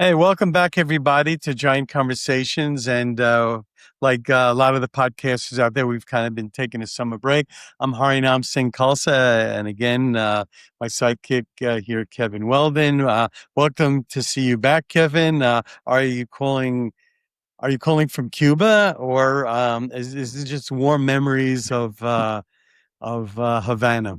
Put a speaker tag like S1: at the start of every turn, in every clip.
S1: Hey, welcome back, everybody, to Giant Conversations. And like a lot of the podcasters out there, we've kind of been taking a summer break. I'm Harinam and Khalsa, and again, my sidekick here, Kevin Weldon. Welcome to see you back, Kevin. Are you calling? Are you calling from Cuba, or is it just warm memories of Havana?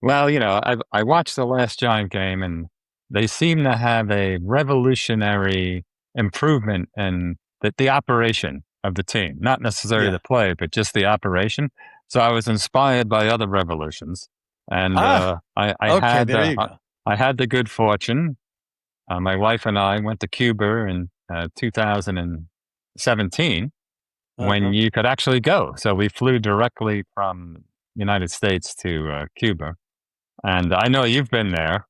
S2: Well, I watched the last Giant game, and they seem to have a revolutionary improvement in the operation of the team, not necessarily
S1: Yeah.
S2: the play, but just the operation. So I was inspired by other revolutions, and
S1: Ah, okay. There you go.
S2: I had the good fortune. My wife and I went to Cuba in 2017 when
S1: Uh-huh.
S2: you could actually go. So we flew directly from United States to Cuba. And I know you've been there.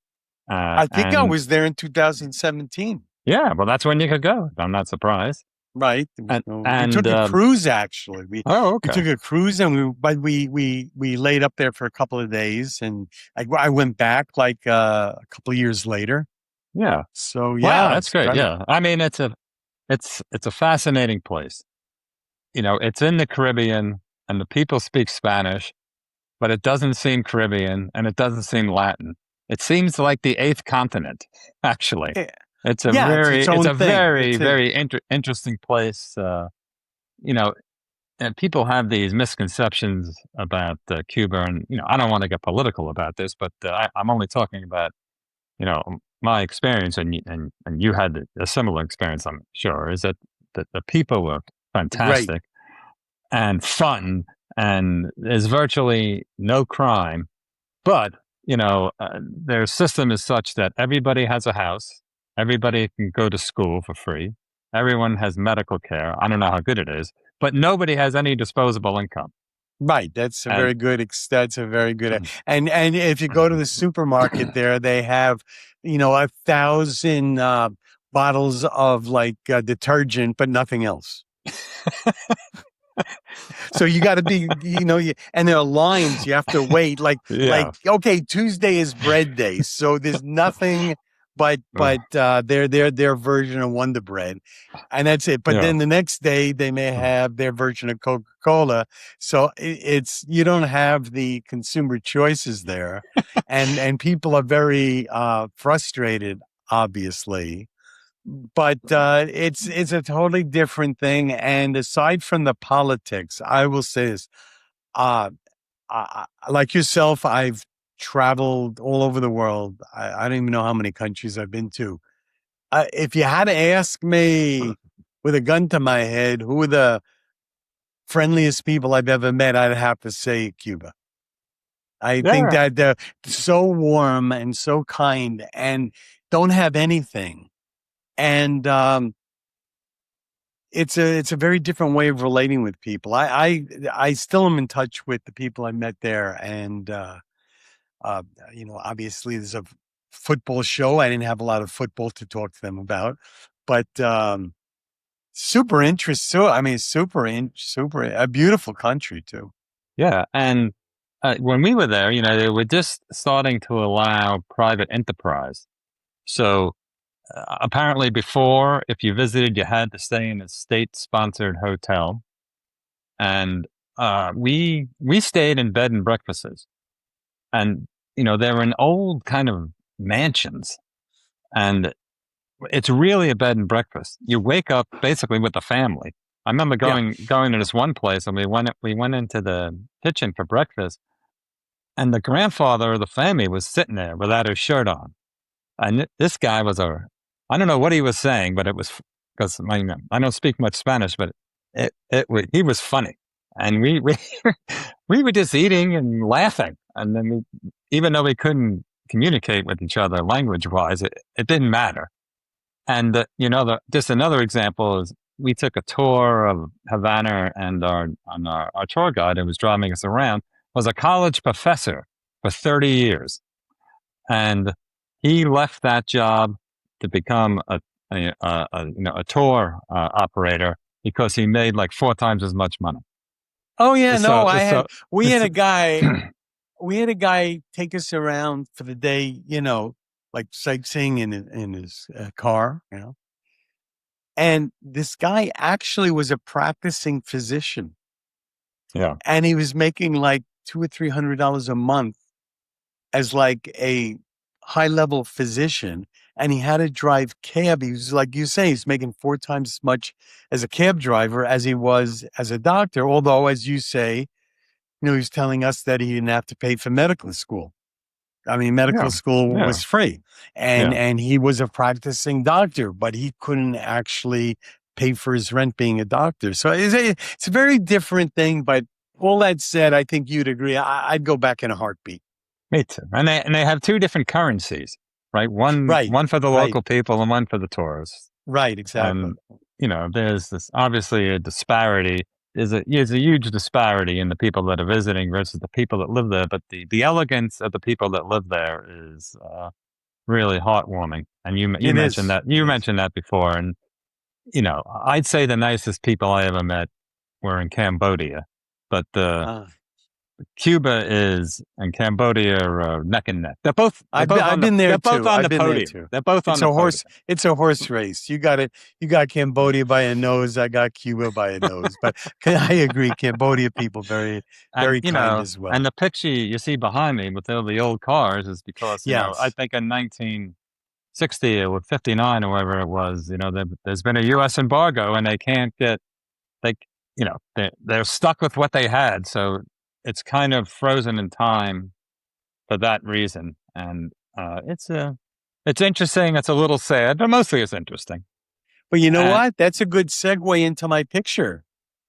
S1: I think I
S2: And
S1: was there in 2017.
S2: yeah, well, that's when you could go. I'm not surprised.
S1: Right. We
S2: And
S1: took a cruise actually. We
S2: oh,
S1: we
S2: okay.
S1: took a cruise and we laid up there for a couple of days and I went back like a couple of years later.
S2: Yeah.
S1: So
S2: Wow,
S1: yeah,
S2: that's
S1: it's
S2: great.
S1: kind of
S2: Yeah. I mean, it's a fascinating place. It's in the Caribbean and the people speak Spanish, but it doesn't seem Caribbean and it doesn't seem Latin. It seems like the eighth continent, actually.
S1: yeah,
S2: It's a
S1: yeah, it's its
S2: it's
S1: own
S2: a
S1: thing.
S2: very,
S1: It's a
S2: very interesting place. You know, and people have these misconceptions about Cuba, and I don't want to get political about this, but I'm only talking about my experience, and you had a similar experience, I'm sure. Is that the people were
S1: right.
S2: fantastic and fun, and there's virtually no crime, but their system is such that everybody has a house, everybody can go to school for free, everyone has medical care. I don't know how good it is, but nobody has any disposable income.
S1: Right. That's a
S2: And
S1: very good that's a very good and if you go to the supermarket there, they have, 1,000 bottles of like detergent, but nothing else. So you got to be, and there are lines. You have to wait. Like
S2: yeah,
S1: okay, Tuesday is bread day, so there's nothing but
S2: Ugh,
S1: their version of Wonder Bread, and that's it. But
S2: yeah,
S1: then the next day they may have their version of Coca Cola. So it's you don't have the consumer choices there, and people are very frustrated, obviously, but it's a totally different thing. And aside from the politics, I will say this: uh, like yourself, I've traveled all over the world. I don't even know how many countries I've been to. If you had to ask me with a gun to my head, who are the friendliest people I've ever met, I'd have to say Cuba. I think
S2: yeah,
S1: that they're so warm and so kind and don't have anything. And it's a very different way of relating with people. I still am in touch with the people I met there, and obviously there's a football show. I didn't have a lot of football to talk to them about, but super interesting. So I mean, super a beautiful country too.
S2: yeah. And when we were there, they were just starting to allow private enterprise. So apparently, before, if you visited, you had to stay in a state-sponsored hotel, and we stayed in bed and breakfasts, and they were in old kind of mansions, and it's really a bed and breakfast. You wake up basically with the family. I remember
S1: Yeah.
S2: going to this one place, and we went into the kitchen for breakfast, and the grandfather of the family was sitting there without his shirt on. And this guy was I don't know what he was saying, but it was because I don't speak much Spanish, but he was funny. And we, we were just eating and laughing. And then even though we couldn't communicate with each other language wise, it didn't matter. And, just another example is we took a tour of Havana, and our tour guide who was driving us around was a college professor for 30 years. And he left that job to become a tour operator because he made like four times as much money.
S1: Oh yeah, no,
S2: So
S1: I had
S2: so
S1: we had
S2: it's
S1: a guy we had a guy take us around for the day, like sightseeing in his car, And this guy actually was a practicing physician,
S2: Yeah.
S1: and he was making like $200 or $300 a month as like a high level physician, and he had to drive cab. He was, like you say, he's making 4 times as much as a cab driver as he was as a doctor. Although, as you say, he's telling us that he didn't have to pay for medical school. I mean, medical
S2: Yeah.
S1: school
S2: Yeah.
S1: was free, and
S2: Yeah.
S1: and he was a practicing doctor, but he couldn't actually pay for his rent being a doctor. So it's a very different thing. But all that said, I think you'd agree. I'd go back in a heartbeat.
S2: Me too. And they have two different currencies, right? One
S1: Right,
S2: one for the
S1: right,
S2: local people and one for the tourists.
S1: right. Exactly.
S2: And there's this obviously a disparity. There's a huge disparity in the people that are visiting versus the people that live there. But the elegance of the people that live there is really heartwarming. And you
S1: It
S2: mentioned
S1: is.
S2: that
S1: It
S2: you
S1: is.
S2: mentioned that before. And I'd say the nicest people I ever met were in Cambodia, but
S1: Uh,
S2: Cuba is and Cambodia are neck and neck.
S1: I've been there
S2: they're both
S1: too.
S2: on
S1: I've
S2: the
S1: been there
S2: podium.
S1: too.
S2: They're both on
S1: It's
S2: the
S1: a horse.
S2: podium.
S1: It's a horse race. You got Cambodia by a nose. I got Cuba by a nose. But I agree, Cambodia people very,
S2: And
S1: very kind as well.
S2: and the picture you see behind me with all the old cars is because I
S1: Yes.
S2: think in 1960 or 59 or whatever it was, there's been a U.S. embargo and they can't get they they're stuck with what they had, so it's kind of frozen in time for that reason. And it's interesting. It's a little sad, but mostly it's interesting.
S1: But you know
S2: And
S1: what? That's a good segue into my picture,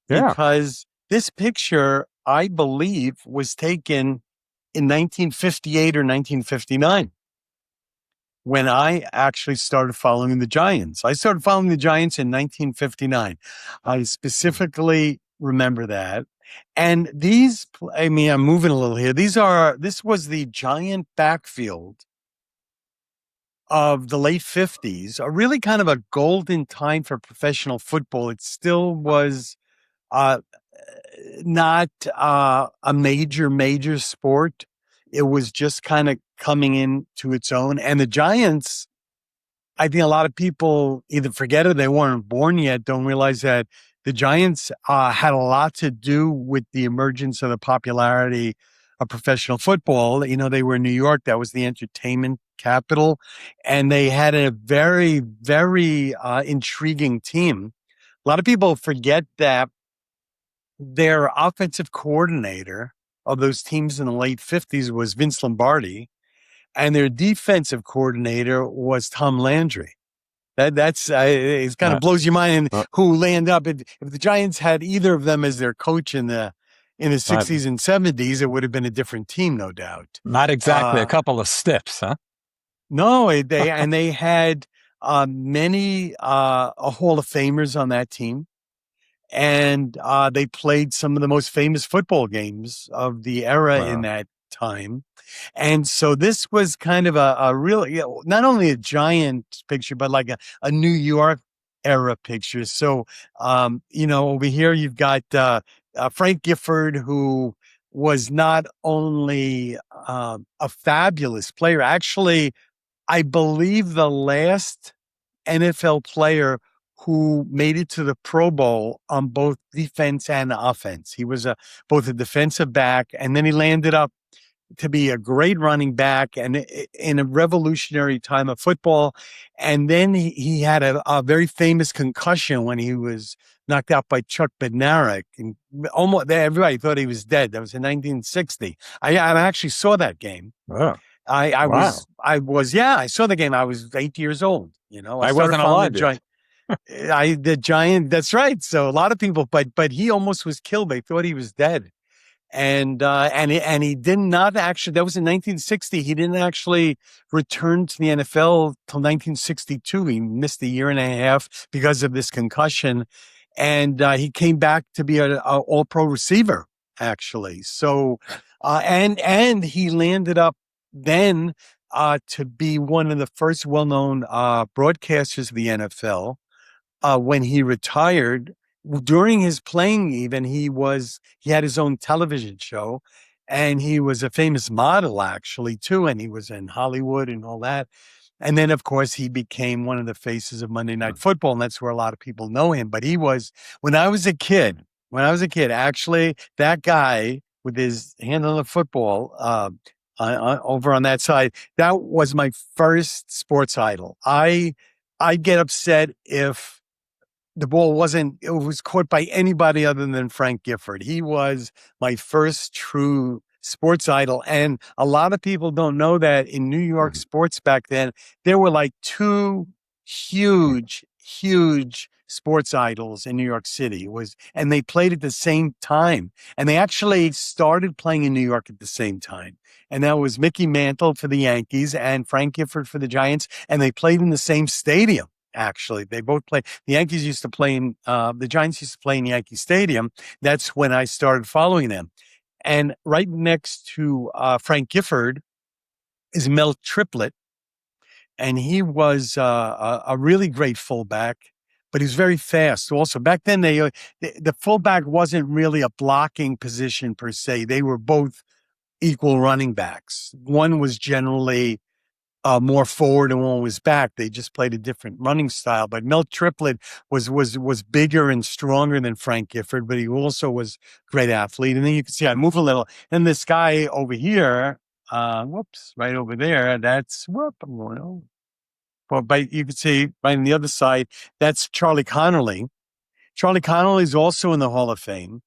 S2: yeah,
S1: because this picture, I believe, was taken in 1958 or 1959 when I actually started following the Giants. I started following the Giants in 1959. I specifically remember that. And I mean, I'm moving a little here. This was the Giant backfield of the late 50s, a really kind of a golden time for professional football. It still was uh, not a major sport. It was just kind of coming into its own. And the Giants, I think a lot of people either forget it, they weren't born yet, don't realize that the Giants had a lot to do with the emergence of the popularity of professional football. They were in New York. That was the entertainment capital. And they had a very, very intriguing team. A lot of people forget that their offensive coordinator of those teams in the late 50s was Vince Lombardi, and their defensive coordinator was Tom Landry. That's it kind of
S2: that,
S1: blows your mind
S2: that,
S1: who land up. If the Giants had either of them as their coach in the
S2: that-
S1: 60s and 70s, it would have been a different team, no doubt.
S2: not exactly a
S1: Uh,
S2: couple of stiffs, huh?
S1: no, they had many Hall of Famers on that team, and they played some of the most famous football games of the era in
S2: Well,
S1: that time. And so this was kind of a real, not only a Giant picture, but like a New York era picture. So, over here you've got Frank Gifford, who was not only a fabulous player. Actually, I believe the last NFL player who made it to the Pro Bowl on both defense and offense. He was both a defensive back, and then he landed up to be a great running back and in a revolutionary time of football. And then he had a very famous concussion when he was knocked out by Chuck Bednarik, and almost everybody thought he was dead. That was in 1960. I actually saw that game.
S2: oh, wow.
S1: I saw the game. I was 8 years old. I
S2: I
S1: started
S2: wasn't
S1: following the
S2: alive yet.
S1: Giant. The Giant. That's right. So a lot of people, but he almost was killed. They thought he was dead, and he did not actually. That was in 1960. He didn't actually return to the NFL till 1962. He missed a year and a half because of this concussion, and he came back to be a All-Pro receiver actually. So, and he landed up then to be one of the first well-known broadcasters of the NFL. When he retired, during his playing, even he had his own television show, and he was a famous model actually too, and he was in Hollywood and all that. And then, of course, he became one of the faces of Monday Night Football, and that's where a lot of people know him. But he was, when I was a kid, actually, that guy with his hand on the football over on that side, that was my first sports idol. I get upset if the ball it was caught by anybody other than Frank Gifford. He was my first true sports idol. And a lot of people don't know that in New York sports back then, there were like two huge sports idols in New York City. And they played at the same time. And they actually started playing in New York at the same time. And that was Mickey Mantle for the Yankees and Frank Gifford for the Giants. And they played in the same stadium. Actually, they both play. The Yankees used to play in, the Giants used to play in Yankee Stadium. That's when I started following them. And right next to Frank Gifford is Mel Triplett. And he was a really great fullback, but he was very fast. Also, back then, the fullback wasn't really a blocking position per se. They were both equal running backs. One was generally more forward and one was back. They just played a different running style. But Mel Triplett was bigger and stronger than Frank Gifford, but he also was a great athlete. And then you can see I move a little. And this guy over here, right over there, I'm going over. But you can see right on the other side, that's Charlie Conerly. Charlie Conerly is also in the Hall of Fame.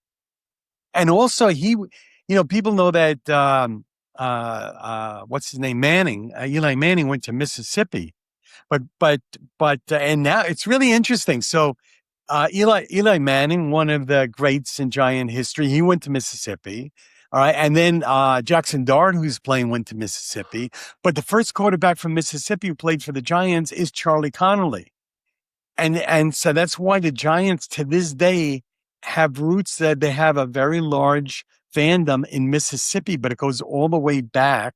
S1: And also people know that, what's his name? Manning, Eli Manning went to Mississippi, and now it's really interesting. So, Eli Manning, one of the greats in Giant history, he went to Mississippi. All right. And then, Jackson Dart, who's playing, went to Mississippi. But the first quarterback from Mississippi who played for the Giants is Charlie Conerly. And so that's why the Giants to this day have roots that they have a very large fandom in Mississippi, but it goes all the way back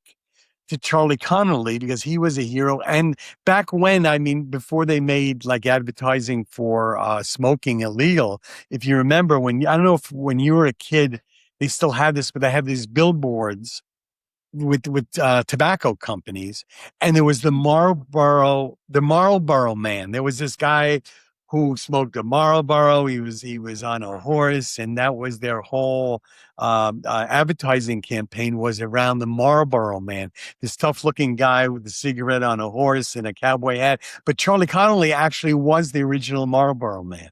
S1: to Charlie Conerly because he was a hero. And back when, I mean, before they made like advertising for smoking illegal, if you remember I don't know if when you were a kid, they still had this, but they have these billboards with tobacco companies, and there was the Marlboro Man. There was this guy who smoked a Marlboro. He was on a horse, and that was their whole advertising campaign was around the Marlboro Man. This tough looking guy with a cigarette on a horse and a cowboy hat. But Charlie Conerly actually was the original Marlboro Man.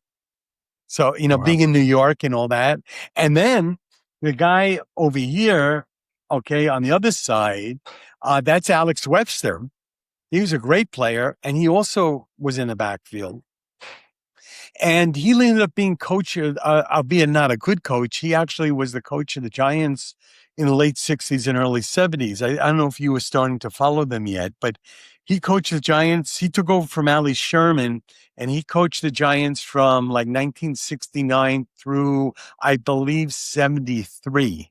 S1: So being in New York and all that, and then the guy over here. Okay, on the other side, that's Alex Webster. He was a great player, and he also was in the backfield. And he ended up being coach, albeit not a good coach. He actually was the coach of the Giants in the late 60s and early 70s. I don't know if you were starting to follow them yet, but he coached the Giants. He took over from Ali Sherman, and he coached the Giants from like 1969 through, I believe, 73.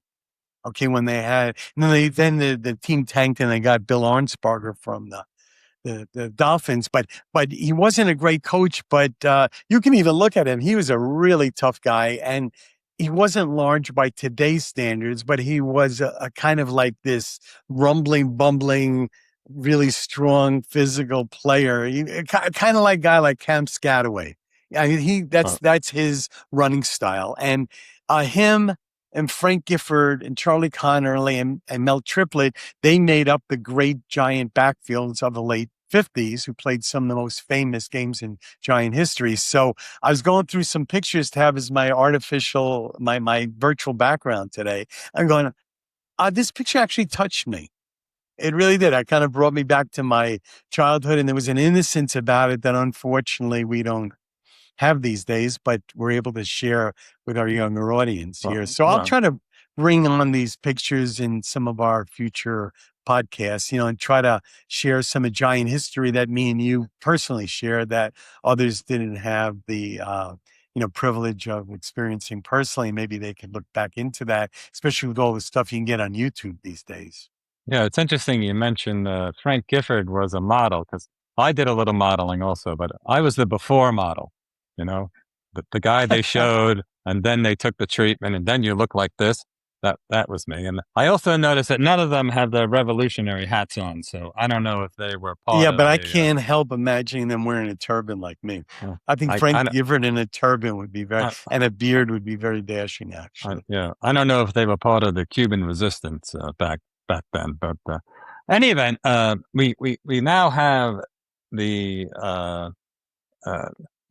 S1: Okay, when they had, and then the team tanked and they got Bill Arnsparger from the Dolphins, but he wasn't a great coach. But you can even look at him; he was a really tough guy, and he wasn't large by today's standards, but he was a kind of like this rumbling, bumbling, really strong physical player. Kind of like a guy like Cam Scataway. I mean, that's his running style, and him. And Frank Gifford and Charlie Conerly and Mel Triplett, they made up the great Giant backfields of the late 50s who played some of the most famous games in Giant history. So I was going through some pictures to have as my virtual background today. I'm going, this picture actually touched me. It really did. It kind of brought me back to my childhood, and there was an innocence about it that unfortunately we don't have these days, but we're able to share with our younger audience here. So I'll try to bring on these pictures in some of our future podcasts, and try to share some of Giant history that me and you personally share that others didn't have the, privilege of experiencing personally. Maybe they could look back into that, especially with all the stuff you can get on YouTube these days.
S2: Yeah, it's interesting you mentioned Frank Gifford was a model because I did a little modeling also, but I was the before model. The guy they showed, and then they took the treatment, and then you look like this. That was me. And I also noticed that none of them had their revolutionary hats on, so I don't know if they were part
S1: Yeah, but
S2: of
S1: I
S2: the.
S1: can't help imagining them wearing a turban like me. I think
S2: I
S1: Frank Gifford in a turban would be very,
S2: I,
S1: and a beard would be very dashing, actually.
S2: yeah, I don't know if they were part of the Cuban resistance back then, but any event, we now have the uh, uh,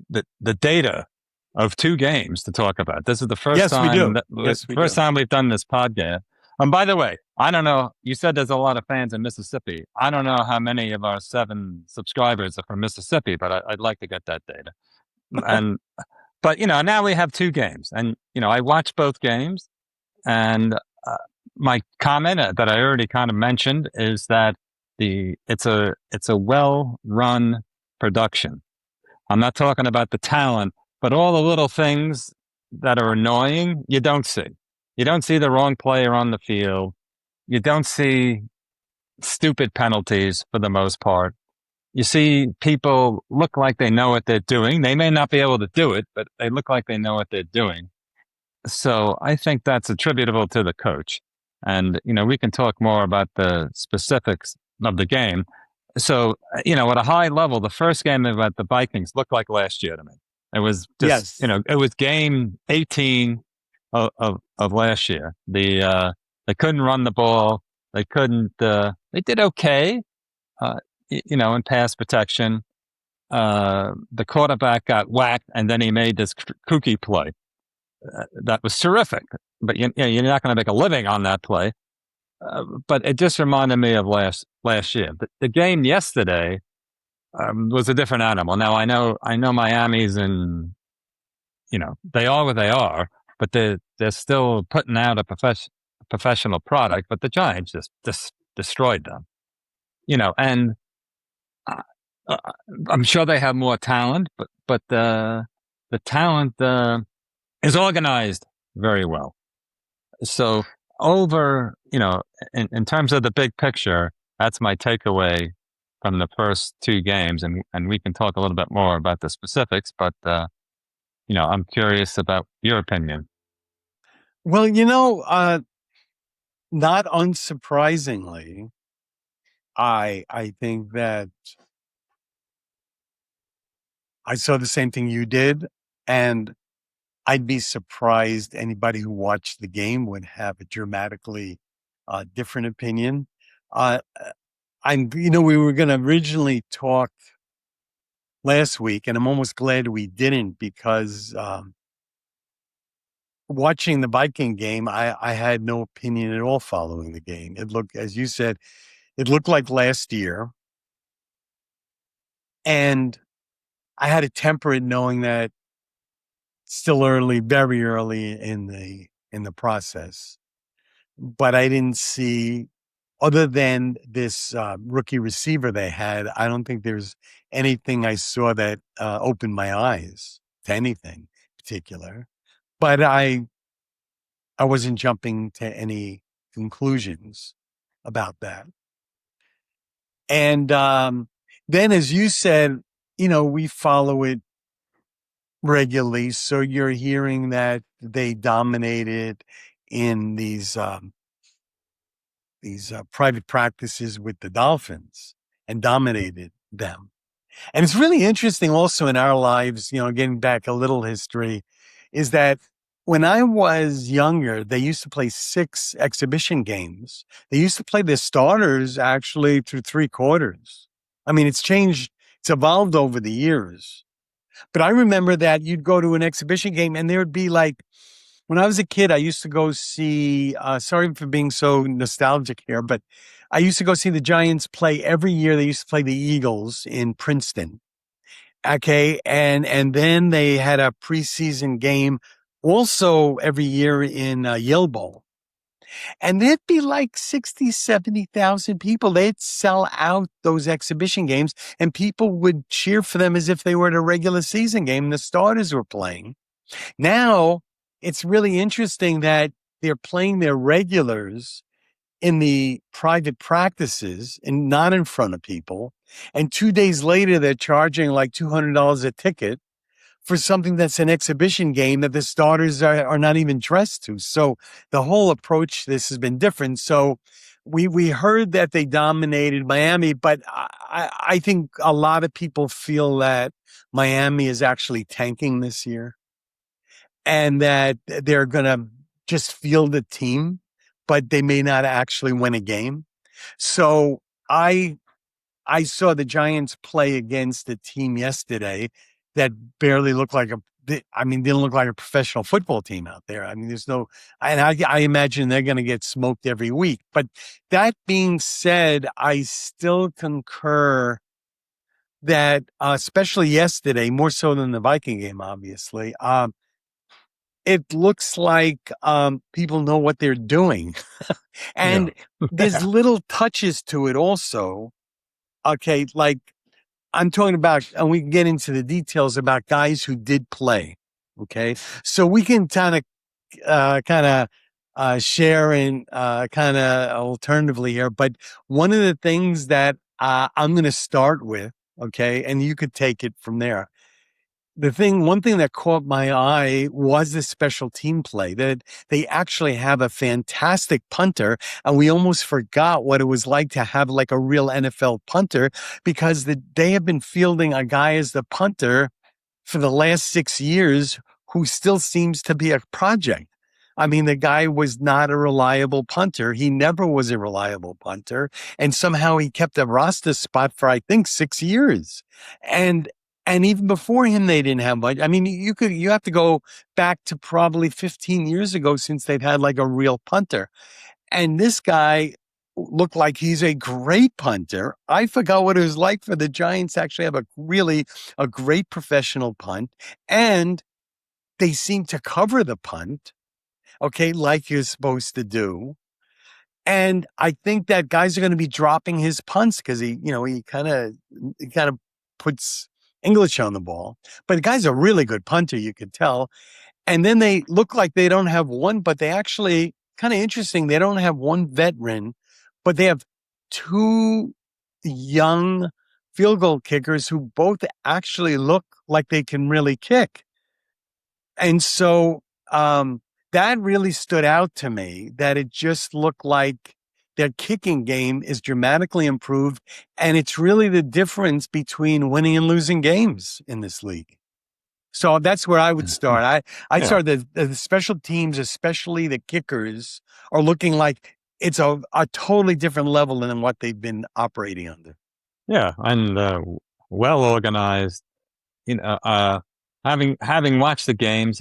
S2: the data of two games to talk about. This is the first
S1: Yes, we
S2: time
S1: do. Yes, we do.
S2: we've done this podcast. And by the way, I don't know. You said there's a lot of fans in Mississippi. I don't know how many of our 7 subscribers are from Mississippi, but I'd like to get that data. And but now we have two games, and I watched both games, and my comment that I already kind of mentioned is that it's a well run production. I'm not talking about the talent, but all the little things that are annoying, you don't see. You don't see the wrong player on the field. You don't see stupid penalties for the most part. You see people look like they know what they're doing. They may not be able to do it, but they look like they know what they're doing. So I think that's attributable to the coach. And, we can talk more about the specifics of the game. So, at a high level, the first game about the Vikings looked like last year to me. It was just,
S1: Yes.
S2: it was game 18 of last year. They couldn't run the ball. They couldn't, they did okay, in pass protection. The quarterback got whacked and then he made this kooky play. That was terrific, but you're not going to make a living on that play. But it just reminded me of last year. The game yesterday was a different animal. Now I know Miami's in, they are what they are, but they're still putting out a professional product. But the Giants just destroyed them. And uh, uh, I'm sure they have more talent, but the talent is organized very well. So over, in terms of the big picture, that's my takeaway from the first two games, and we can talk a little bit more about the specifics. But I'm curious about your opinion.
S1: Well, not unsurprisingly, I think that I saw the same thing you did, and I'd be surprised anybody who watched the game would have a dramatically different opinion. Uh, we were going to originally talk last week, and I'm almost glad we didn't because watching the Viking game, I had no opinion at all following the game. It looked, as you said, it looked like last year. And I had to temper it knowing that still early, very early in the process. But I didn't see, other than this rookie receiver they had, I don't think there's anything I saw that opened my eyes to anything particular. But I wasn't jumping to any conclusions about that. And then, as you said, we follow it regularly. So you're hearing that they dominated in these private practices with the Dolphins and dominated them. And it's really interesting also in our lives, getting back a little history, is that when I was younger, they used to play 6 exhibition games. They used to play their starters actually through 3 quarters. I mean, it's changed, it's evolved over the years. But I remember that you'd go to an exhibition game and there would be like, when I was a kid, I used to go see, sorry for being so nostalgic here, but I used to go see the Giants play every year. They used to play the Eagles in Princeton. Okay. And then they had a preseason game also every year in Yale Bowl. And there'd be like 60, 70,000 people. They'd sell out those exhibition games and people would cheer for them as if they were at a regular season game. The starters were playing. Now it's really interesting that they're playing their regulars in the private practices and not in front of people. And 2 days later, they're charging like $200 a ticket for something that's an exhibition game that the starters are not even dressed to. So the whole approach to this has been different. So we heard that they dominated Miami, but I think a lot of people feel that Miami is actually tanking this year and that they're going to just field a team, but they may not actually win a game. So I saw the Giants play against a team yesterday that barely looked like didn't look like a professional football team out there. I mean, I imagine they're going to get smoked every week. But that being said, I still concur that, especially yesterday, more so than the Viking game, obviously, it looks like people know what they're doing. And there's little touches to it also. Okay, like I'm talking about, and we can get into the details about guys who did play. Okay, so we can kind of share and kind of alternatively here. But one of the things that I'm going to start with, okay, and you could take it from there. One thing that caught my eye was the special team play, that they actually have a fantastic punter. And we almost forgot what it was like to have like a real NFL punter, because they have been fielding a guy as the punter for the last 6 years who still seems to be a project. I mean, the guy was not a reliable punter. He never was a reliable punter. And somehow he kept a roster spot for, I think, 6 years. And even before him, they didn't have much. I mean, you have to go back to probably 15 years ago since they've had like a real punter. And this guy looked like he's a great punter. I forgot what it was like for the Giants to actually have a great professional punt. And they seem to cover the punt, okay, like you're supposed to do. And I think that guys are going to be dropping his punts because he kind of puts English on the ball. But the guy's a really good punter, you could tell. And then they look like they don't have one, but they actually, kind of interesting, they don't have one veteran, but they have two young field goal kickers who both actually look like they can really kick. And so that really stood out to me, that it just looked like their kicking game is dramatically improved. And it's really the difference between winning and losing games in this league. So that's where I would start. I'd start the special teams, especially the kickers, are looking like it's a totally different level than what they've been operating under.
S2: Yeah, and well organized. Having watched the games,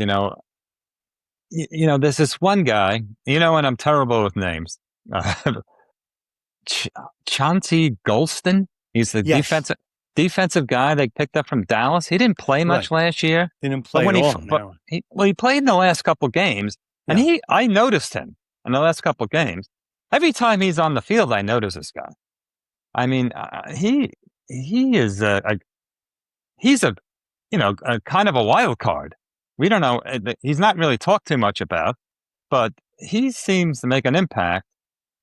S2: there's this one guy, and I'm terrible with names. Chauncey Golston. He's the defensive guy they picked up from Dallas. He didn't play much last year.
S1: Didn't play at all.
S2: He played in the last couple games, and I noticed him in the last couple games. Every time he's on the field, I notice this guy. I mean, he is he's a kind of a wild card. We don't know. He's not really talked too much about, but he seems to make an impact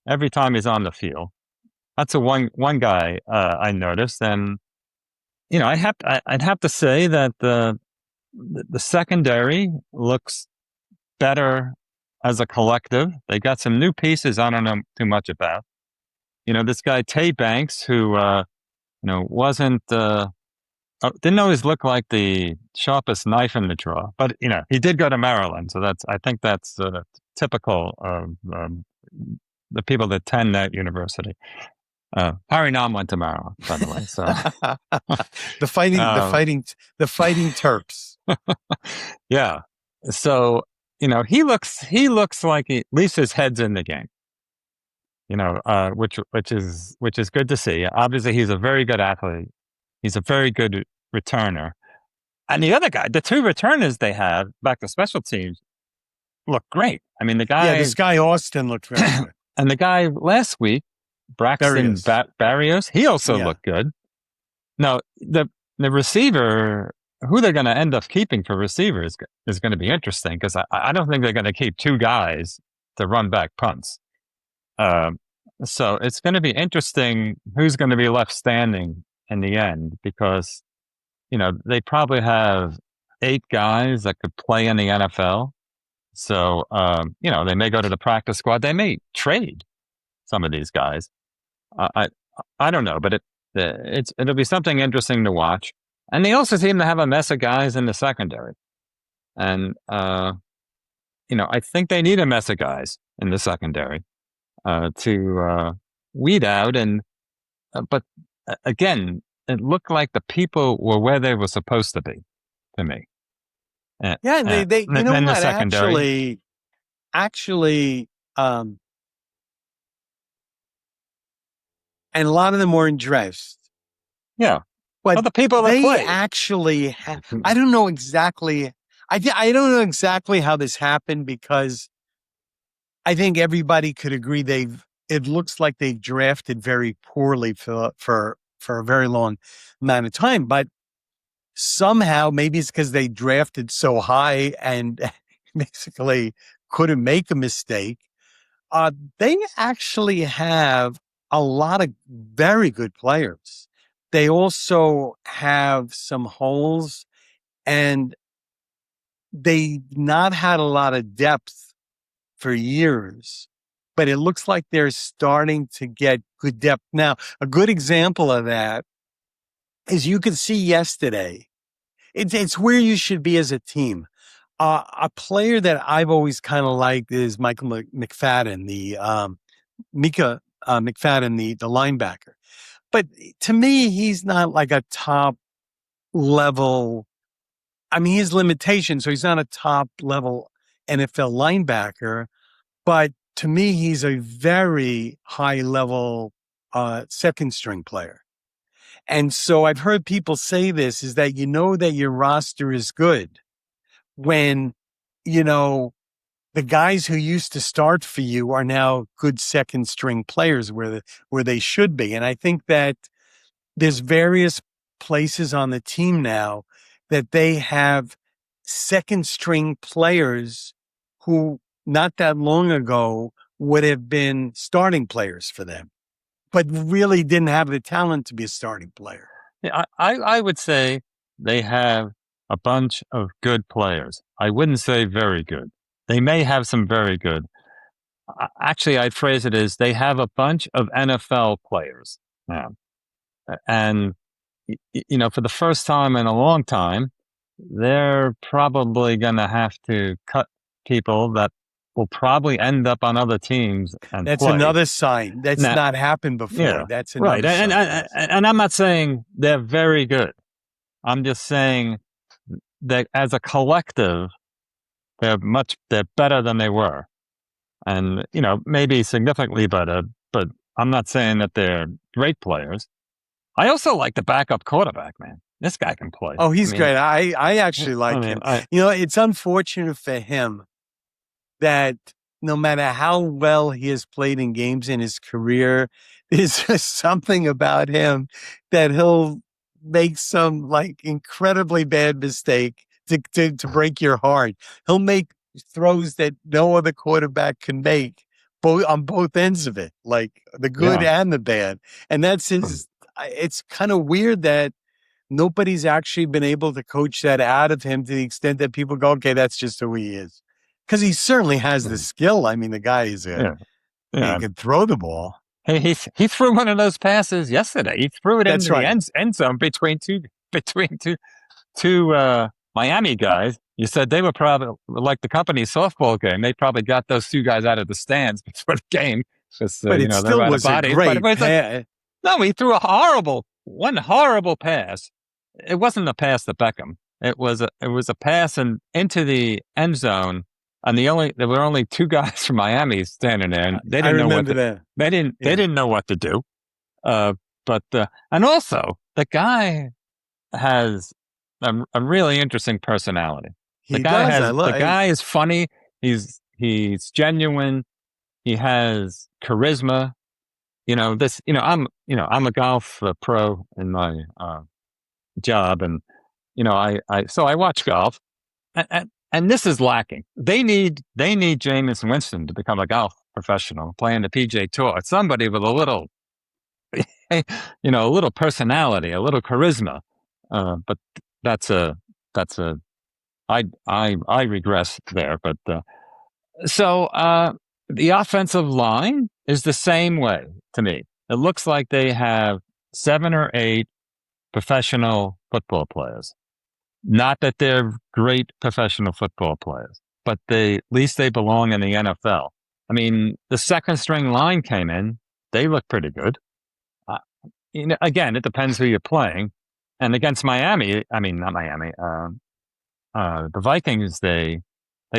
S2: every time he's on the field. That's one guy I noticed, and I'd have to say that the secondary looks better as a collective. They got some new pieces I don't know too much about. This guy Tae Banks, who wasn't didn't always look like the sharpest knife in the drawer, but he did go to Maryland, so I think that's typical of the people that attend that university. Harinam went to Maryland, by the way. So
S1: the fighting Terps.
S2: Yeah. So he looks like at least his head's in the game. Which is good to see. Obviously, he's a very good athlete. He's a very good returner. And the other guy, the two returners they have back to special teams, look great. I mean, the guy.
S1: Yeah, this guy Austin looked very good.
S2: And the guy last week, Braxton Barrios, he also looked good. Now, the receiver, who they're going to end up keeping for receivers is going to be interesting, because I don't think they're going to keep two guys to run back punts. So it's going to be interesting who's going to be left standing in the end, because they probably have 8 guys that could play in the NFL. So, they may go to the practice squad. They may trade some of these guys. I I don't know, but it'll be something interesting to watch. And they also seem to have a mess of guys in the secondary. And I think they need a mess of guys in the secondary to weed out. And but again, it looked like the people were where they were supposed to be to me.
S1: Yeah, and they you know
S2: Then the
S1: what?
S2: secondary,
S1: Actually, and a lot of them weren't dressed.
S2: yeah.
S1: But
S2: Well, the people that
S1: they
S2: played.
S1: actually, I don't know exactly. I don't know exactly how this happened because I think everybody could agree it looks like they've drafted very poorly for a very long amount of time. But somehow, maybe it's because they drafted so high and basically couldn't make a mistake. They actually have a lot of very good players. They also have some holes, and they've not had a lot of depth for years, but it looks like they're starting to get good depth. Now, a good example of that is you could see yesterday. It's where you should be as a team. A player that I've always kind of liked is Michael McFadden, Micah McFadden, the linebacker. But to me, he's not like a top level. I mean, he has limitations, so he's not a top level NFL linebacker. But to me, he's a very high level second string player. And so I've heard people say this is that that your roster is good when, you know, the guys who used to start for you are now good second string players where they should be. And I think that there's various places on the team now that they have second string players who not that long ago would have been starting players for them, but really didn't have the talent to be a starting player.
S2: Yeah, I would say they have a bunch of good players. I wouldn't say very good. They may have some very good. Actually, I'd phrase it as they have a bunch of NFL players now. And, for the first time in a long time, they're probably going to have to cut people that will probably end up on other teams and
S1: That's
S2: play.
S1: another sign. That's
S2: Now,
S1: not happened before.
S2: yeah,
S1: That's
S2: right.
S1: another sign. Yes.
S2: And I'm not saying they're very good. I'm just saying that as a collective, they're better than they were. And, maybe significantly better, but I'm not saying that they're great players. I also like the backup quarterback, man. This guy can play.
S1: Oh, he's great. I actually
S2: I
S1: like
S2: mean,
S1: him. It's unfortunate for him that no matter how well he has played in games in his career, there's just something about him that he'll make some like incredibly bad mistake to break your heart. He'll make throws that no other quarterback can make on both ends of it, like the good
S2: yeah.
S1: and the bad. And that's his, it's kind of weird that nobody's actually been able to coach that out of him to the extent that people go, okay, that's just who he is. Because he certainly has the skill. I mean, the guy
S2: Yeah.
S1: he
S2: Yeah.
S1: can throw the ball.
S2: He threw one of those passes yesterday. He threw it
S1: That's
S2: into the
S1: right.
S2: end zone between two Miami guys. You said they were probably like the company softball game. They probably got those two guys out of the stands before the game because
S1: But it
S2: they're
S1: still
S2: out of
S1: was a
S2: bodies. But it
S1: great
S2: was
S1: pass.
S2: no, he threw one horrible pass. It wasn't a pass to Beckham. It was a pass into the end zone, and there were only two guys from Miami standing there, and they
S1: I
S2: didn't know what
S1: remember
S2: to
S1: that.
S2: they didn't they
S1: Yeah.
S2: didn't know what to do. And also the guy has a really interesting personality.
S1: He does.
S2: The guy is funny. He's genuine. He has charisma. I'm a golf pro in my job, and so I watch golf, and this is lacking. They need Jameis Winston to become a golf professional playing the PJ Tour. Somebody with a little, a little personality, a little charisma. But that's a I regress there, but so the offensive line is the same way to me. It looks like they have 7 or 8 professional football players. Not that they're great professional football players, but at least they belong in the NFL. I mean, the second string line came in; they look pretty good. Uh, again, it depends who you're playing. And against Miami, I mean not Miami, the Vikings, they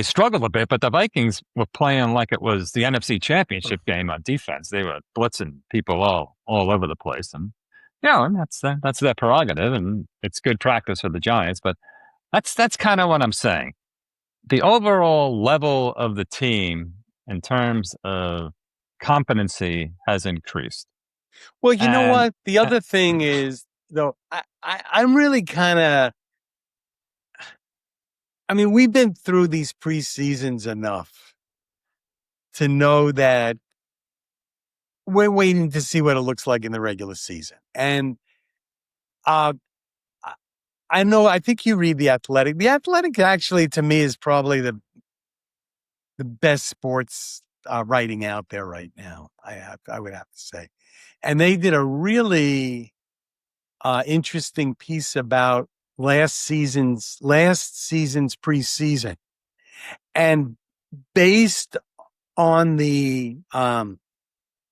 S2: struggled a bit, but the Vikings were playing like it was the NFC Championship game on defense. They were blitzing people all over the place, and and that's their prerogative, and it's good practice for the Giants. But that's kind of what I'm saying. The overall level of the team in terms of competency has increased,
S1: Well, you know
S2: and
S1: what? The other thing is, though, I'm really kind of, I mean, we've been through these preseasons enough to know that we're waiting to see what it looks like in the regular season. And uh, I know, I think you read The Athletic. The Athletic actually, to me, is probably the best sports writing out there right now. I would have to say, and they did a really interesting piece about last season's preseason, and based on the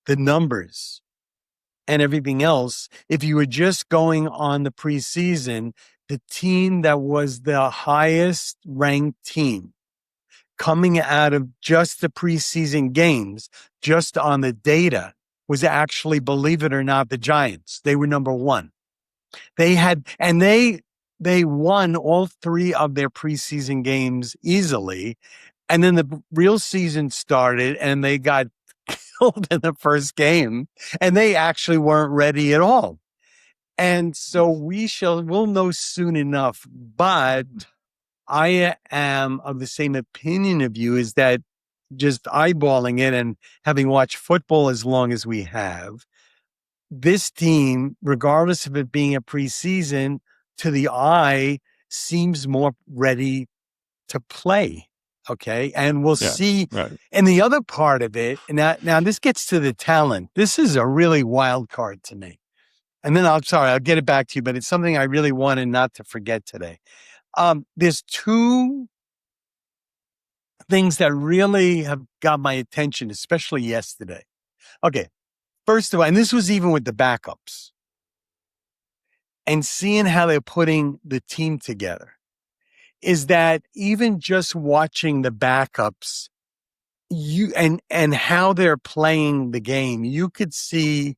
S1: numbers and everything else, if you were just going on the preseason, the team that was the highest ranked team coming out of just the preseason games, just on the data, was actually, believe it or not, the Giants. They were number one. They won all 3 of their preseason games easily. And then the real season started and they got killed in the first game, and they actually weren't ready at all. And so we'll know soon enough. But I am of the same opinion of you, is that just eyeballing it and having watched football as long as we have, this team, regardless of it being a preseason, to the eye seems more ready to play. Okay. And we'll see.
S2: right.
S1: And the other part of it, now this gets to the talent. This is a really wild card to me. And then I'll get it back to you, but it's something I really wanted not to forget today. There's 2 things that really have got my attention, especially yesterday. Okay. First of all, and this was even with the backups, and seeing how they're putting the team together, is that even just watching the backups, and how they're playing the game, you could see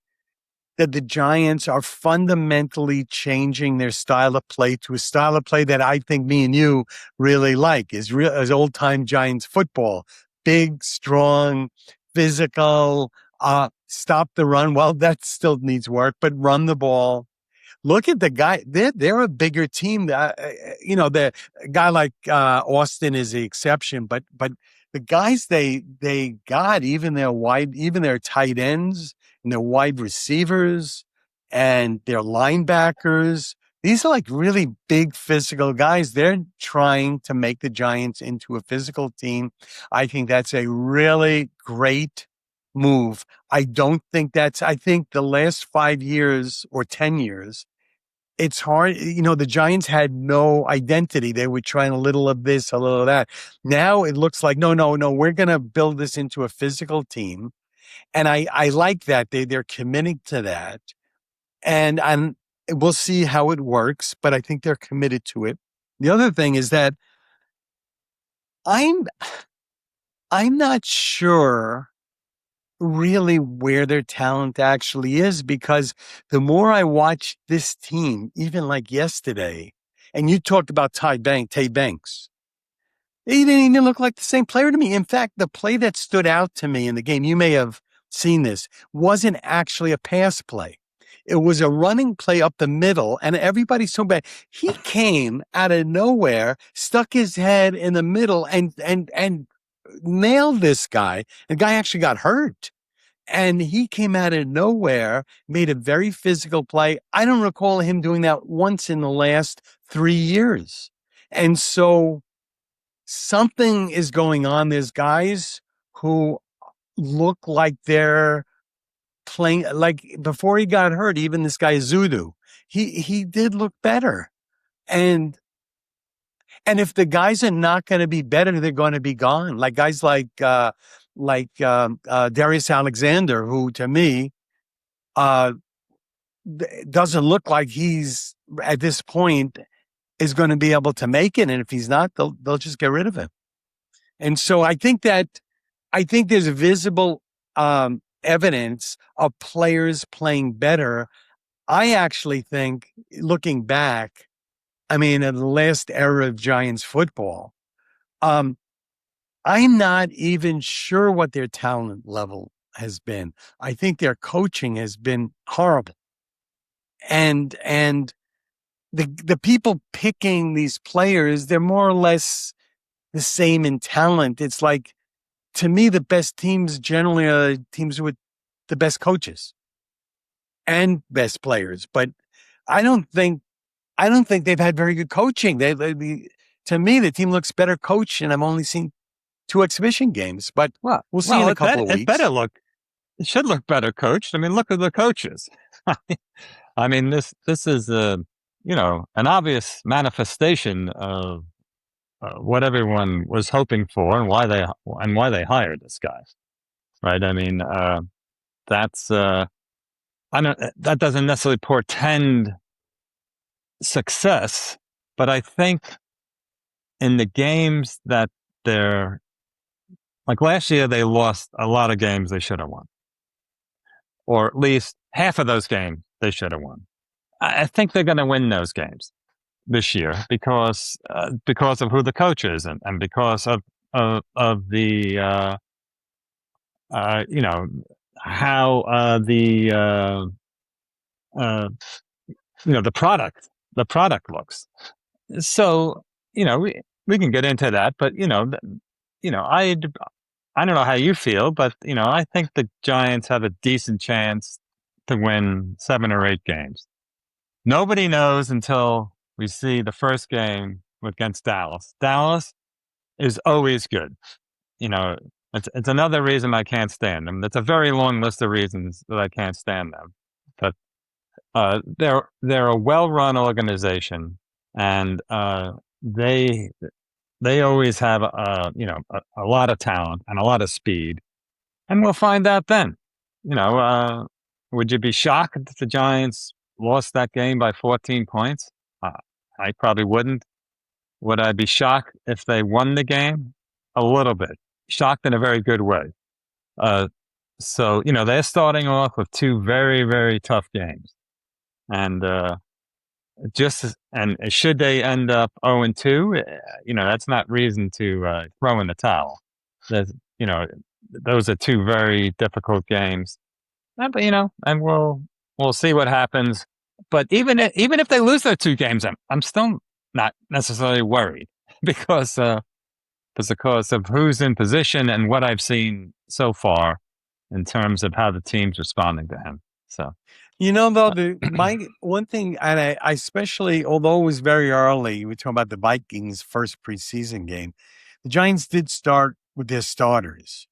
S1: that the Giants are fundamentally changing their style of play to a style of play that I think me and you really like, is as old-time Giants football. Big, strong, physical, stop the run. Well, that still needs work, but run the ball. Look at the guy. They're a bigger team. The guy like Austin is the exception, but the guys they got, even their tight ends and their wide receivers and their linebackers. These are like really big physical guys. They're trying to make the Giants into a physical team. I think that's a really great move. I think the last 5 years or 10 years, it's hard. The Giants had no identity. They were trying a little of this, a little of that. Now it looks like, no, we're going to build this into a physical team. And I like that. They're committing to that. And we'll see how it works, but I think they're committed to it. The other thing is that I'm not sure really where their talent actually is, because the more I watch this team, even like yesterday, and you talked about Tae Banks, he didn't even look like the same player to me. In fact, the play that stood out to me in the game, you may have seen this, wasn't actually a pass play. It was a running play up the middle, and everybody's so bad. He came out of nowhere, stuck his head in the middle, and nailed this guy. The guy actually got hurt. And he came out of nowhere, made a very physical play. I don't recall him doing that once in the last 3 years. And so something is going on. There's guys who look like they're playing, like before he got hurt, even this guy Zudu, he did look better. And if the guys are not going to be better, they're going to be gone. Like guys Darius Alexander, who to me uh, doesn't look like he's at this point is going to be able to make it. And if he's not, they'll just get rid of him. And so I think there's visible evidence of players playing better. I actually think, looking back, I mean, in the last era of Giants football, I'm not even sure what their talent level has been. I think their coaching has been horrible. And the people picking these players, they're more or less the same in talent. It's like, to me, the best teams generally are teams with the best coaches and best players. But I don't think they've had very good coaching. To me, the team looks better coached, and I've only seen 2 exhibition games. But we'll see in a couple of weeks.
S2: It should look better coached. I mean, look at the coaches. I mean, this is an obvious manifestation of what everyone was hoping for and why they hired this guy, right? I mean, that's that doesn't necessarily portend success, but I think in the games that they're like last year, they lost a lot of games they should have won, or at least half of those games they should have won. I think they're going to win those games this year because of who the coach is and because of the how the product looks. So we can get into that, but I don't know how you feel, but I think the Giants have a decent chance to win 7 or 8 games. Nobody knows until we see the first game against Dallas. Dallas is always good. It's another reason I can't stand them. That's a very long list of reasons that I can't stand them. But they're a well-run organization, and they always have a lot of talent and a lot of speed, and we'll find out then. Would you be shocked if the Giants lost that game by 14 points? I probably wouldn't. Would I be shocked if they won the game? A little bit. Shocked in a very good way. So they're starting off with 2 very, very tough games, and should they end up 0-2, that's not reason to throw in the towel. Those are 2 very difficult games, but and we'll see what happens. But even if they lose those 2 games, I'm still not necessarily worried because of who's in position and what I've seen so far in terms of how the team's responding to him. So.
S1: Though, my one thing, and I especially, although it was very early, we're talking about the Vikings' first preseason game, the Giants did start with their starters.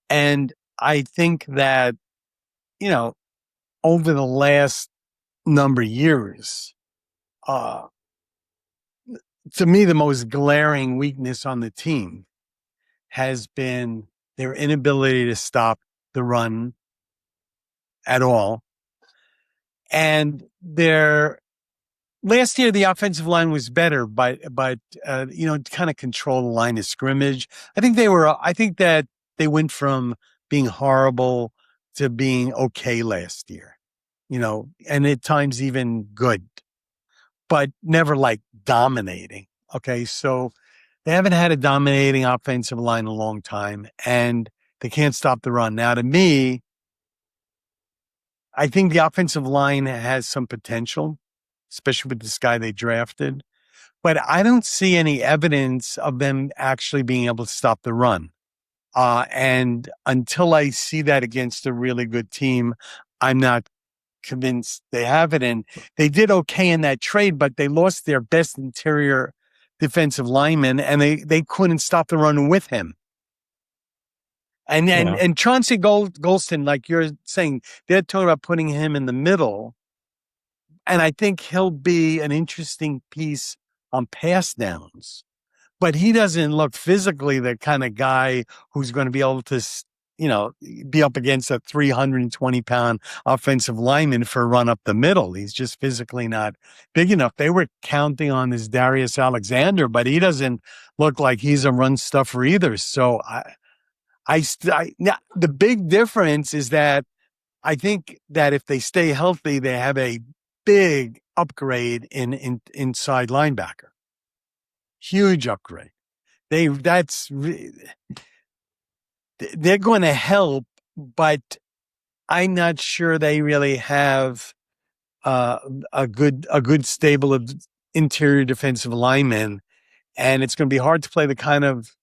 S1: And I think that, over the last number of years, to me, the most glaring weakness on the team has been their inability to stop the run at all. And last year, the offensive line was better, but kind of control the line of scrimmage. I think that they went from being horrible to being okay last year, and at times even good, but never like dominating. Okay. So they haven't had a dominating offensive line in a long time, and they can't stop the run. Now, to me, I think the offensive line has some potential, especially with this guy they drafted, but I don't see any evidence of them actually being able to stop the run. And until I see that against a really good team, I'm not convinced they have it. And they did okay in that trade, but they lost their best interior defensive linemen, and they couldn't stop the run with him. And Chauncey Golston, like you're saying, they're talking about putting him in the middle, and I think he'll be an interesting piece on pass downs. But he doesn't look physically the kind of guy who's going to be able to, be up against a 320-pound offensive lineman for a run up the middle. He's just physically not big enough. They were counting on this Darius Alexander, but he doesn't look like he's a run stuffer either. So now, the big difference is that I think that if they stay healthy, they have a big upgrade in inside linebacker. Huge upgrade. They're going to help, but I'm not sure they really have a good stable of interior defensive linemen, and it's going to be hard to play the kind of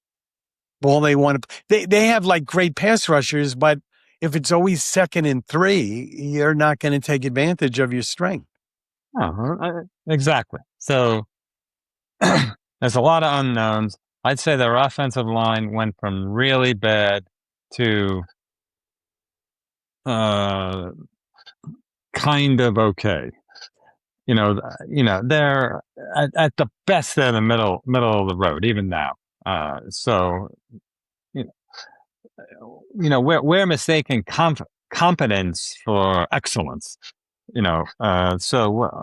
S1: ball they want to. They have like great pass rushers, but if it's always 2nd and 3, you're not going to take advantage of your strength.
S2: Exactly. So there's a lot of unknowns. I'd say their offensive line went from really bad to kind of okay. They're at the best, they're the middle of the road, even now. So, we're mistaking competence for excellence. So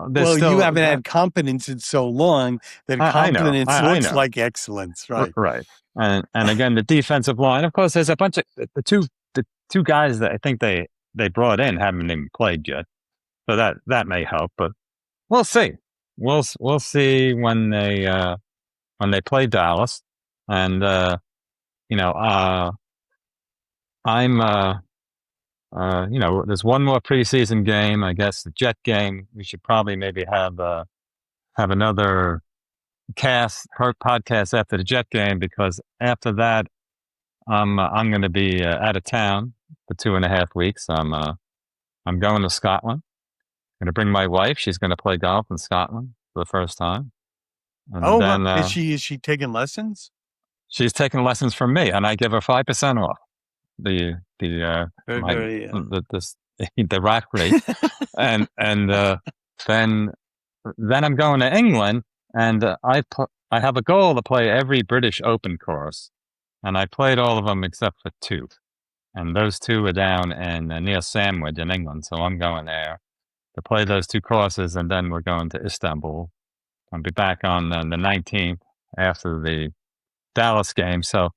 S2: there's still,
S1: you haven't had competence in so long that competence looks like excellence, right?
S2: Right. And again, the defensive line. Of course, there's a bunch of the two guys that I think they brought in haven't even played yet, so that may help. But we'll see. We'll see when they play Dallas, and I'm there's one more preseason game. I guess the Jet game. We should probably maybe have another podcast after the Jet game, because after that I'm going to be out of town for 2.5 weeks. I'm going to Scotland. I'm going to bring my wife. She's going to play golf in Scotland for the first time. And then,
S1: is she taking lessons?
S2: She's taking lessons from me, and I give her 5% off the rack rate, and then I'm going to England, and I have a goal to play every British Open course, and I played all of them except for 2, and those 2 are down near Sandwich in England. So I'm going there to play those 2 courses, and then we're going to Istanbul. I'll be back on the 19th after the Dallas game. So,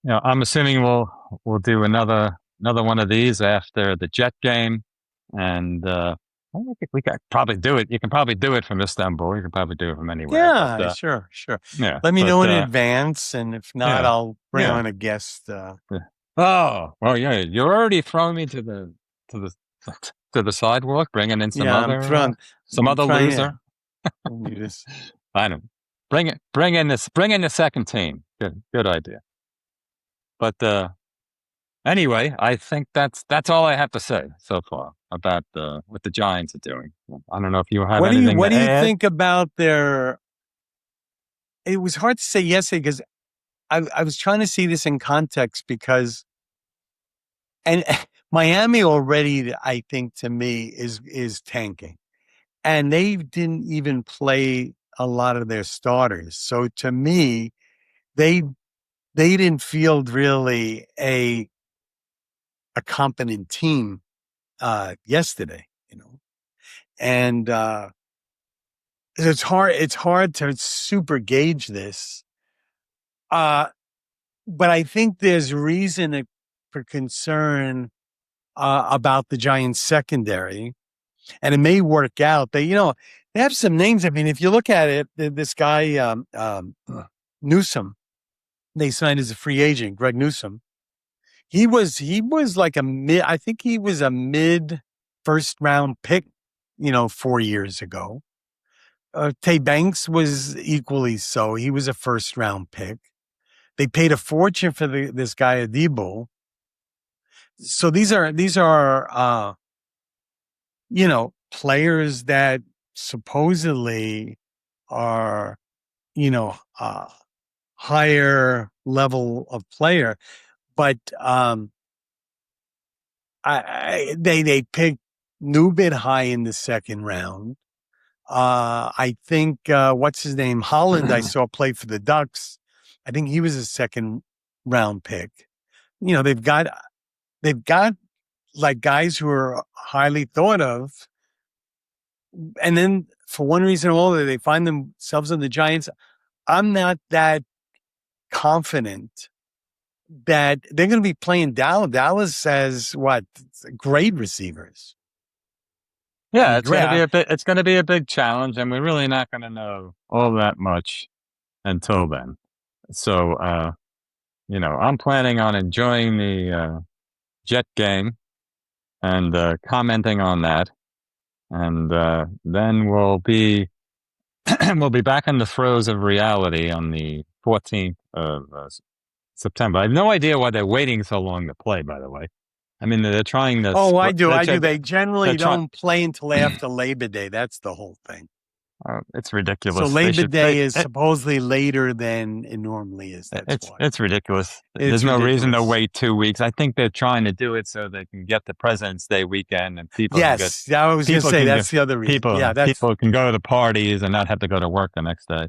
S2: I'm assuming we'll do another one of these after the Jet game, and I think we could probably do it. You can probably do it from Istanbul. You can probably do it from anywhere.
S1: Yeah, but, sure.
S2: Yeah,
S1: let me know in advance, and if not, I'll bring on a guest.
S2: Oh, well, yeah, you're already throwing me to the sidewalk, bringing in some other loser. I know. Bring in the second team. Good idea. But anyway, I think that's all I have to say so far about what the Giants are doing. I don't know if you have anything to add.
S1: What do you think about their? It was hard to say yesterday because I was trying to see this in context, because and Miami already, I think, to me is tanking, and they didn't even play a lot of their starters. So to me, they didn't field really a competent team yesterday, and it's hard to super gauge this. But I think there's reason for concern about the Giants secondary, and it may work out. They have some names. I mean, if you look at it, this guy Newsome, they signed as a free agent, Greg Newsome. He was like I think he was a mid first round pick, 4 years ago. Tae Banks was equally so. He was a first round pick. They paid a fortune for this guy Adebo. So these are players that supposedly are you know, higher level of player, but they picked Newbit high in the second round. I think what's his name, Holland, I saw play for the Ducks. I think he was a second round pick. You know, they've got like guys who are highly thought of, and then for one reason or another, they find themselves in the Giants. I'm not that confident that they're going to be playing Dallas. Dallas has what, great receivers. I
S2: Yeah,
S1: mean, great.
S2: it's going to be a big challenge, and we're really not going to know all that much until then. So, I'm planning on enjoying the Jet game and commenting on that, and then we'll be we'll be back in the throes of reality on the 14th of September. I have no idea why they're waiting so long to play. By the way, I mean they're trying to
S1: Oh, I
S2: split.
S1: do. I do. They
S2: They're
S1: generally
S2: trying.
S1: don't play until after Labor Day. That's the whole thing.
S2: It's
S1: So
S2: ridiculous. They
S1: Labor
S2: should.
S1: Day is supposedly later than it normally is. That's why.
S2: It's ridiculous.
S1: It's
S2: There's no reason to
S1: ridiculous.
S2: wait 2 weeks. I think they're trying to do it so they can get the President's Day weekend and
S1: Yes, I was going to
S2: people
S1: say
S2: can get
S1: that's the other reason. Yeah, that's
S2: people can go to the parties and not have to go to work the next day.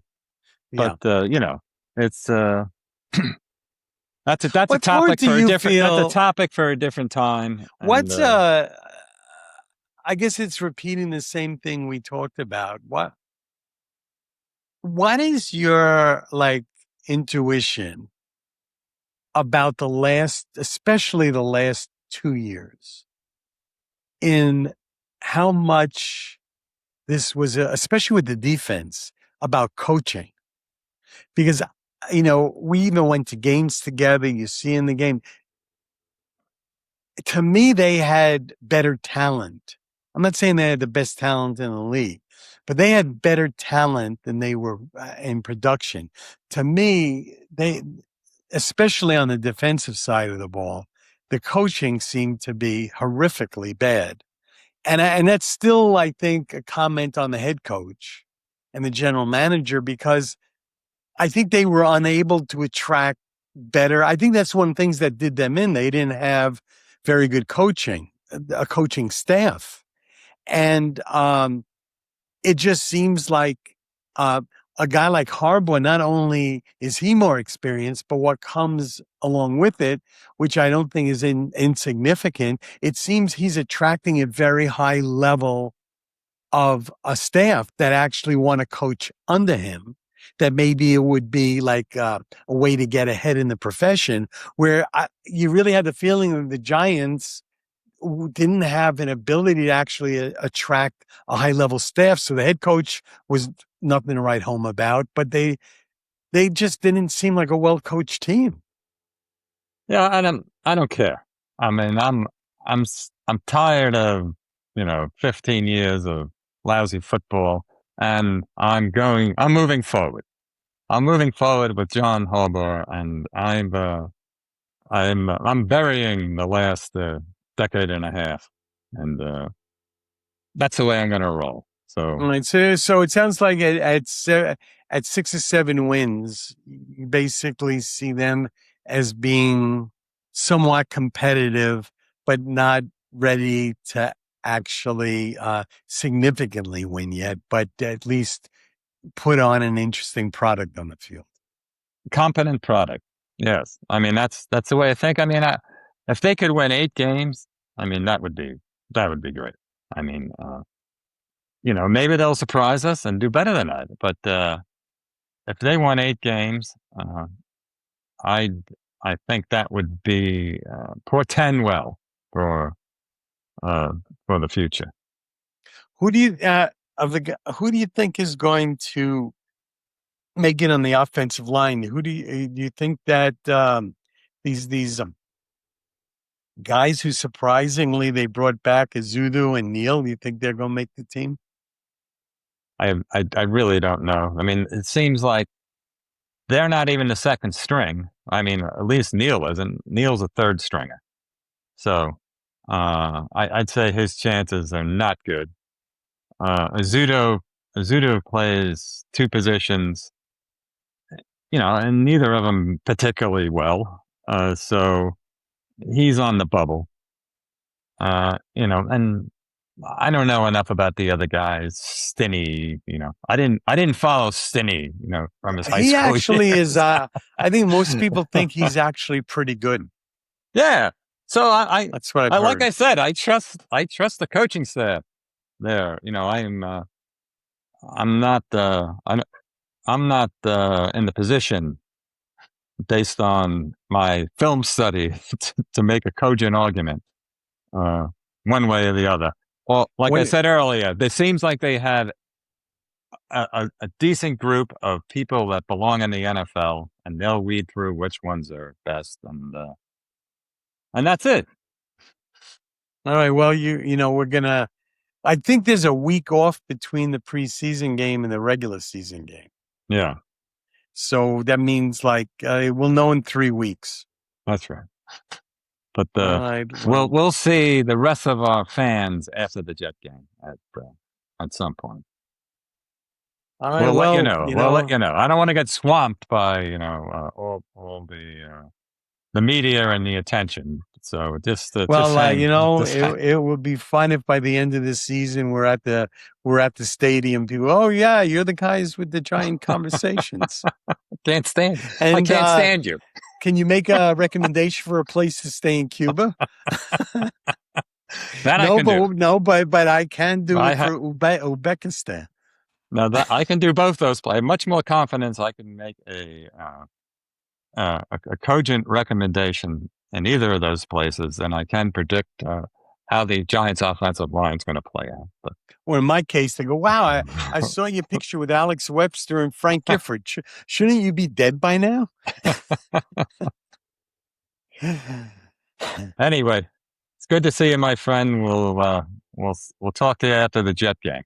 S2: But
S1: yeah.
S2: it's that's a
S1: What sport
S2: topic
S1: do
S2: for a
S1: you
S2: different
S1: feel?
S2: time. And
S1: What's I guess it's repeating the same thing we talked about. What is your like intuition about especially the last 2 years, in how much this was, especially with the defense, about coaching? Because, we even went to games together. You see in the game, to me, they had better talent. I'm not saying they had the best talent in the league, but they had better talent than they were in production. To me, especially on the defensive side of the ball, the coaching seemed to be horrifically bad. And that's still, I think, a comment on the head coach and the general manager, because I think they were unable to attract better. I think that's one of the things that did them in. They didn't have very good coaching, a coaching staff. And it just seems like uh, a guy like Harbaugh, not only is he more experienced, but what comes along with it, which I don't think is insignificant, it seems he's attracting a very high level of a staff that actually want to coach under him. That maybe it would be like a way to get ahead in the profession, where you really had the feeling that the Giants didn't have an ability to actually attract a high level staff. So the head coach was nothing to write home about, but they just didn't seem like a well coached team.
S2: yeah, I don't care. I mean, I'm tired of 15 years of lousy football, and I'm moving forward. I'm moving forward with John Harbaugh, and I'm burying the last decade and a half, and that's the way I'm going to roll.
S1: All
S2: So
S1: right, so it sounds like at 6 or 7 wins, you basically see them as being somewhat competitive, but not ready to actually significantly win yet, but at least put on an interesting product on the field.
S2: competent product, yes. I mean that's the way I think. I mean, if they could win 8 games, I mean that would be great. I mean, maybe they'll surprise us and do better than that. But if they won 8 games, I I think that would be portend well for uh, for the future.
S1: Who do you who do you think is going to make it on the offensive line? Who do you think that these guys who surprisingly they brought back Zudu and Neal, you think they're going to make the team?
S2: I really don't know. I mean, it seems like they're not even the second string. I mean, at least Neal isn't. Neal's a third stringer. So I'd say his chances are not good. Azudo plays two positions. and neither of them particularly well. So he's on the bubble. And I don't know enough about the other guys. Stinney, I didn't follow Stinney, from his high
S1: He
S2: school
S1: actually is.
S2: years.
S1: I think most people think he's actually pretty good.
S2: Yeah. So
S1: That's what I've
S2: I like
S1: heard.
S2: I said, I trust the coaching staff there. I'm not I'm not in the position based on my film study to make a cogent argument uh, one way or the other. Well, like I
S1: When
S2: said earlier, it seems like they have a decent group of people that belong in the NFL, and they'll weed through which ones are best, and that's it.
S1: all right, well, we're gonna. I think there's a week off between the preseason game and the regular season game.
S2: Yeah,
S1: So that means we'll know in 3 weeks.
S2: that's right. But
S1: All right.
S2: we'll see the rest of our fans after the Jet game at some point.
S1: All right.
S2: We'll let you
S1: Well,
S2: know. We'll let you know. I don't want to get swamped by all the media and the attention. So just saying.
S1: it would be fun if by the end of the season we're at the stadium. People, oh yeah, you're the guys with the giant conversations.
S2: Can't stand. I
S1: And
S2: can't stand you.
S1: can you make a recommendation for a place to stay in Cuba?
S2: That I can do.
S1: No, but I can do
S2: I
S1: it for Uzbekistan.
S2: Now that I can do both those. I have much more confidence. I can make a cogent recommendation in either of those places, and I can predict how the Giants' offensive line is going to play out. But
S1: Or in my case, they go, wow, I saw your picture with Alex Webster and Frank Gifford. Shouldn't you be dead by now?
S2: anyway, it's good to see you, my friend. We'll talk to you after the Jet game.